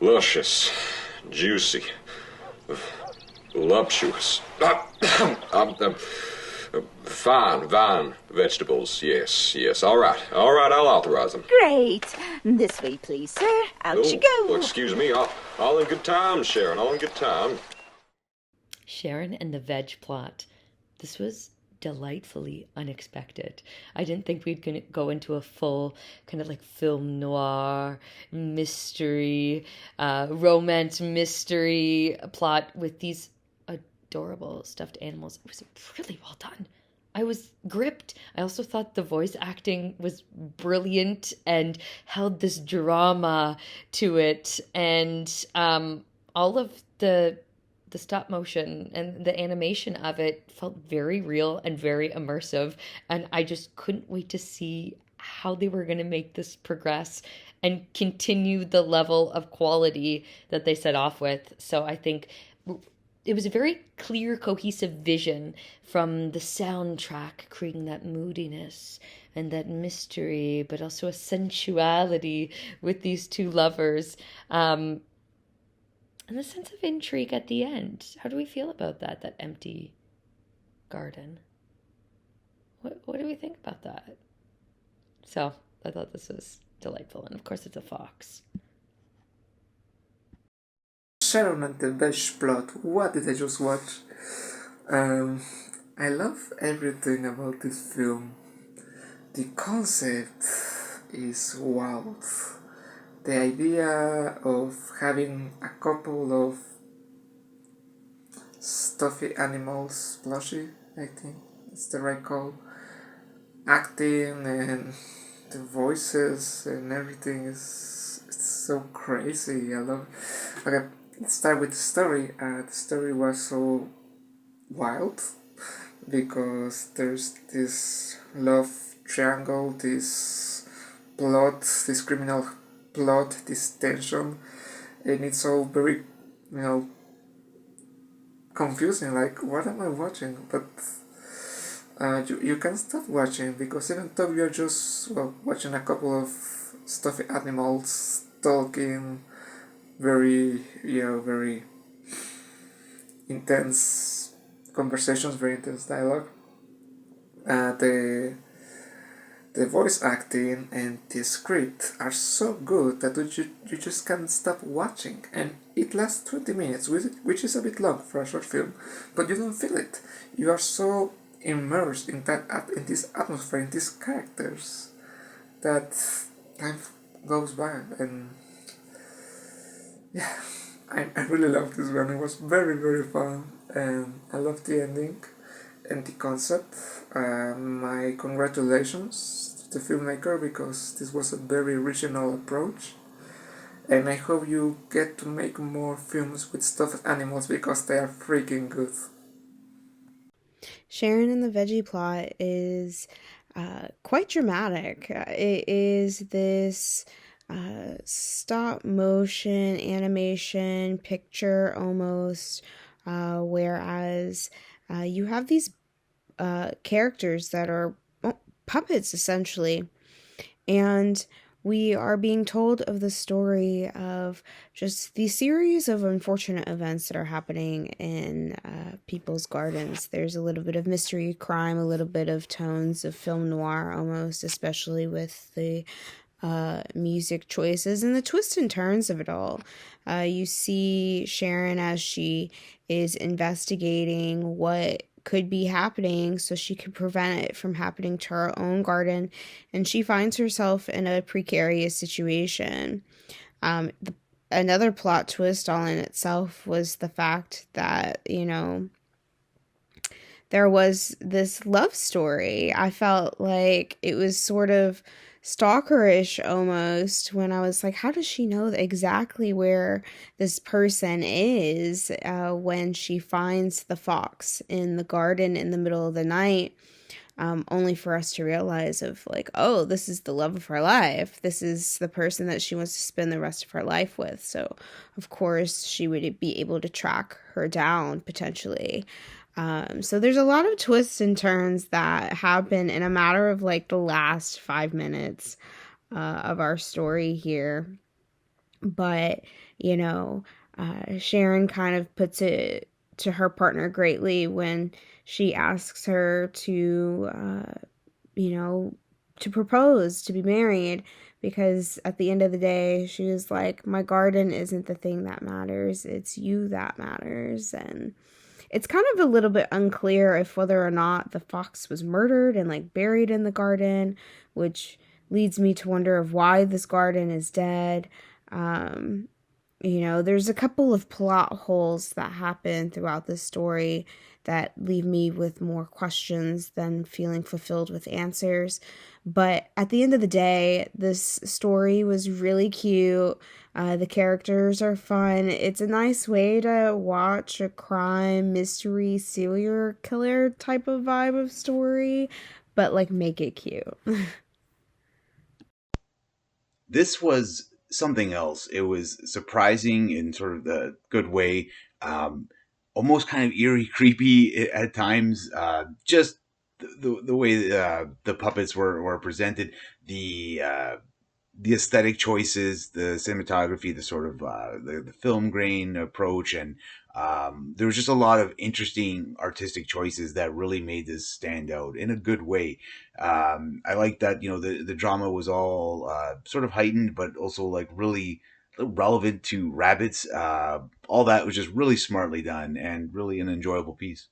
Luscious, juicy, voluptuous. Fine vegetables. Yes. All right. I'll authorize them. Great. This way, please, sir. Out you Oh, go. excuse me. All in good time, Sharon. All in good time. Sharon and the Veg plot. This was delightfully unexpected. I didn't think we'd gonna go into a full kind of like film noir mystery, romance mystery plot with these adorable stuffed animals. It was really well done. I was gripped. I also thought the voice acting was brilliant and held this drama to it, and all of the stop motion and the animation of it felt very real and very immersive, and I just couldn't wait to see how they were going to make this progress and continue the level of quality that they set off with. So I think it was a very clear, cohesive vision from the soundtrack, creating that moodiness and that mystery, but also a sensuality with these two lovers. And the sense of intrigue at the end. How do we feel about that empty garden? What do we think about that? So I thought this was delightful. And of course, it's a fox. Sharon and the Vege plot. What did I just watch? I love everything about this film. The concept is wild. The idea of having a couple of stuffy animals, plushie, I think it's the right call, acting and the voices and everything is it's so crazy. I love it. Okay, let's start with the story. The story was so wild because there's this love triangle, this plot, this criminal plot, this tension, and it's all very, confusing. Like, what am I watching? But you can't stop watching because even though you're just watching a couple of stuffy animals talking, very intense conversations, very intense dialogue. The voice acting and the script are so good that you just can't stop watching, and it lasts 20 minutes, which is a bit long for a short film, but you don't feel it. You are so immersed in in this atmosphere, in these characters, that time goes by, and yeah, I really love this one. It was very fun, and I love the ending and the concept. My congratulations to the filmmaker because this was a very original approach, and I hope you get to make more films with stuffed animals because they are freaking good. Sharon and the Veggie plot is quite dramatic. It is this stop motion animation picture almost, whereas you have these characters that are puppets essentially, and we are being told of the story of just the series of unfortunate events that are happening in people's gardens. There's a little bit of mystery, crime, a little bit of tones of film noir almost, especially with the music choices and the twists and turns of it all. You see Sharon as she is investigating what could be happening so she could prevent it from happening to her own garden, and she finds herself in a precarious situation. Another plot twist all in itself was the fact that, there was this love story. I felt like it was sort of stalkerish almost when I was like, how does she know exactly where this person is when she finds the fox in the garden in the middle of the night? only for us to realize of like, oh, this is the love of her life. This is the person that she wants to spend the rest of her life with. So, of course, she would be able to track her down potentially. So there's a lot of twists and turns that happen in a matter of like the last 5 minutes of our story here. But, you know, Sharon kind of puts it to her partner greatly when she asks her to, you know, to propose, to be married, because at the end of the day, she was like, my garden isn't the thing that matters, it's you that matters. And it's kind of a little bit unclear if whether or not the fox was murdered and like buried in the garden, which leads me to wonder of why this garden is dead. Um, there's a couple of plot holes that happen throughout the story that leave me with more questions than feeling fulfilled with answers. But at the end of the day, this story was really cute. The characters are fun. It's a nice way to watch a crime, mystery, serial killer type of vibe of story, but like make it cute. This was something else. It was surprising in sort of the good way, um, almost kind of eerie, creepy at times. Just the way the puppets were presented, the uh, the aesthetic choices, the cinematography, the sort of the film grain approach, and there was just a lot of interesting artistic choices that really made this stand out in a good way. I like that the drama was all sort of heightened, but also like really relevant to rabbits. All that was just really smartly done and really an enjoyable piece.